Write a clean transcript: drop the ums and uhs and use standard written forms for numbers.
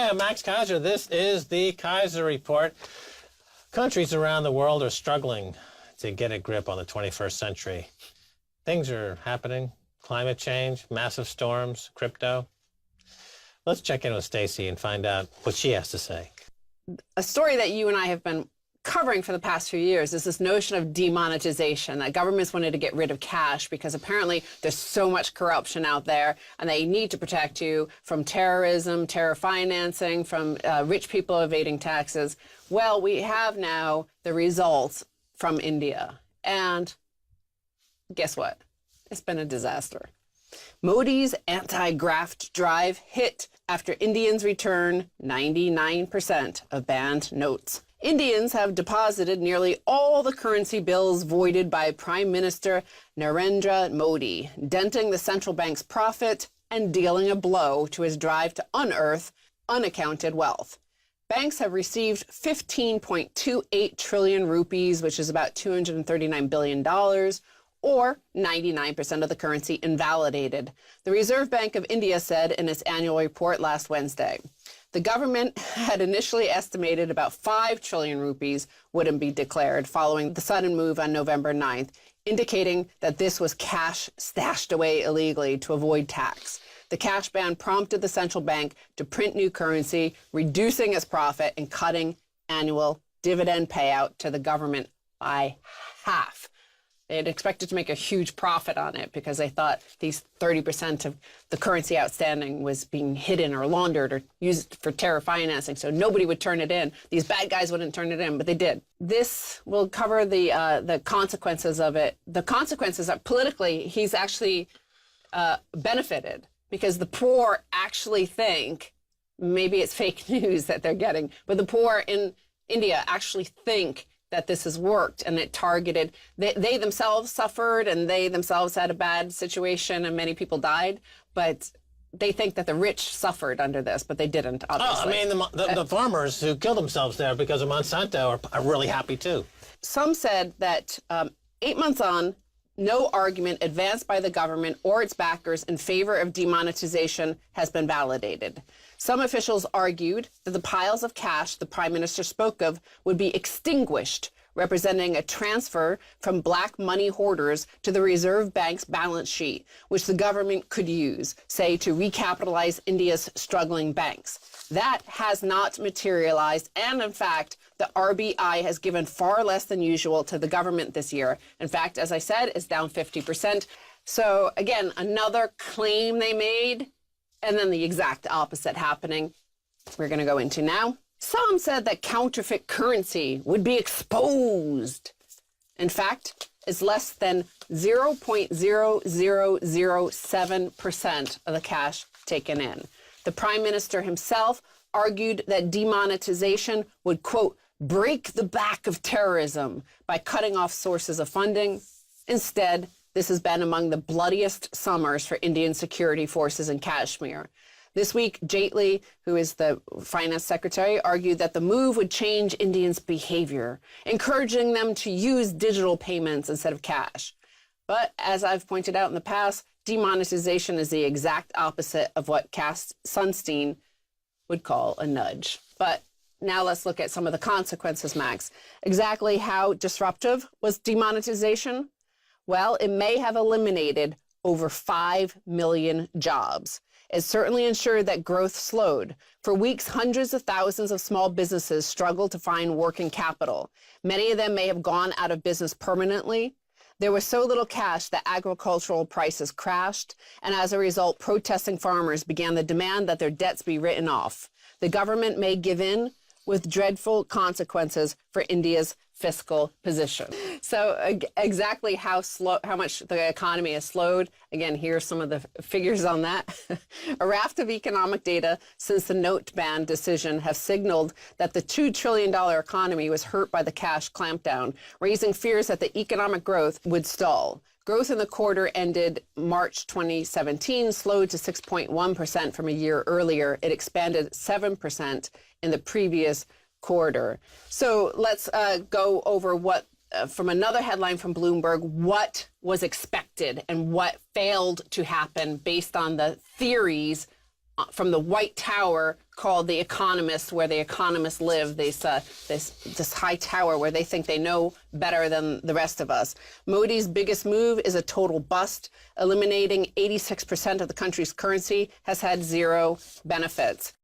Hi, I'm Max Kaiser. This is the Kaiser Report. Countries around the world are struggling to get a grip on the 21st century. Things are happening. Climate change, massive storms, crypto. Let's check in with Stacy and find out what she has to say. A story that you and I have been covering for the past few years is this notion of demonetization, that governments wanted to get rid of cash because apparently there's so much corruption out there and they need to protect you from terrorism, terror financing, from rich people evading taxes. Well, we have now the results from India. And guess what? It's been a disaster. Modi's anti-graft drive hit after Indians return 99% of banned notes. Indians have deposited nearly all the currency bills voided by Prime Minister Narendra Modi, denting the central bank's profit and dealing a blow to his drive to unearth unaccounted wealth. Banks have received 15.28 trillion rupees, which is about $239 billion, or 99% of the currency invalidated. The Reserve Bank of India said in its annual report last Wednesday. The government had initially estimated about 5 trillion rupees wouldn't be declared following the sudden move on November 9th, indicating that this was cash stashed away illegally to avoid tax. The cash ban prompted the central bank to print new currency, reducing its profit and cutting annual dividend payout to the government by half. They had expected to make a huge profit on it because they thought these 30% of the currency outstanding was being hidden or laundered or used for terror financing, so nobody would turn it in. These bad guys wouldn't turn it in, but they did. This will cover the consequences of it. The consequences are politically, he's actually benefited because the poor actually think, maybe it's fake news that they're getting, but the poor in India actually think that this has worked and it targeted, they themselves suffered and they themselves had a bad situation and many people died, but they think that the rich suffered under this, but they didn't, obviously. I mean, the farmers who killed themselves there because of Monsanto are really happy too. Some said that 8 months on, no argument advanced by the government or its backers in favor of demonetization has been validated. Some officials argued that the piles of cash the Prime Minister spoke of would be extinguished, representing a transfer from black money hoarders to the Reserve Bank's balance sheet, which the government could use, say, to recapitalize India's struggling banks. That has not materialized, and in fact, the RBI has given far less than usual to the government this year. In fact, as I said, it's down 50%. So again, another claim they made, and then the exact opposite happening. We're going to go into now. Some said that counterfeit currency would be exposed. In fact, it's less than 0.0007% of the cash taken in. The Prime Minister himself argued that demonetization would, quote, break the back of terrorism by cutting off sources of funding. Instead, this has been among the bloodiest summers for Indian security forces in Kashmir. This week, Jaitley, who is the finance secretary, argued that the move would change Indians' behavior, encouraging them to use digital payments instead of cash. But as I've pointed out in the past, demonetization is the exact opposite of what Cass Sunstein would call a nudge. But now let's look at some of the consequences, Max. Exactly how disruptive was demonetization? Well, it may have eliminated over 5 million jobs. It certainly ensured that growth slowed. For weeks, hundreds of thousands of small businesses struggled to find working capital. Many of them may have gone out of business permanently. There was so little cash that agricultural prices crashed, and as a result, protesting farmers began the demand that their debts be written off. The government may give in, with dreadful consequences for India's fiscal position. So exactly how much the economy has slowed. Again, here's some of the figures on that. A raft of economic data since the note ban decision have signaled that the $2 trillion economy was hurt by the cash clampdown, raising fears that the economic growth would stall. Growth in the quarter ended March 2017 slowed to 6.1% from a year earlier. It expanded 7% in the previous quarter. So let's go over what, from another headline from Bloomberg, what was expected and what failed to happen based on the theories from the White Tower called The Economist, where the economists live, this high tower where they think they know better than the rest of us. Modi's biggest move is a total bust. Eliminating 86% of the country's currency has had zero benefits.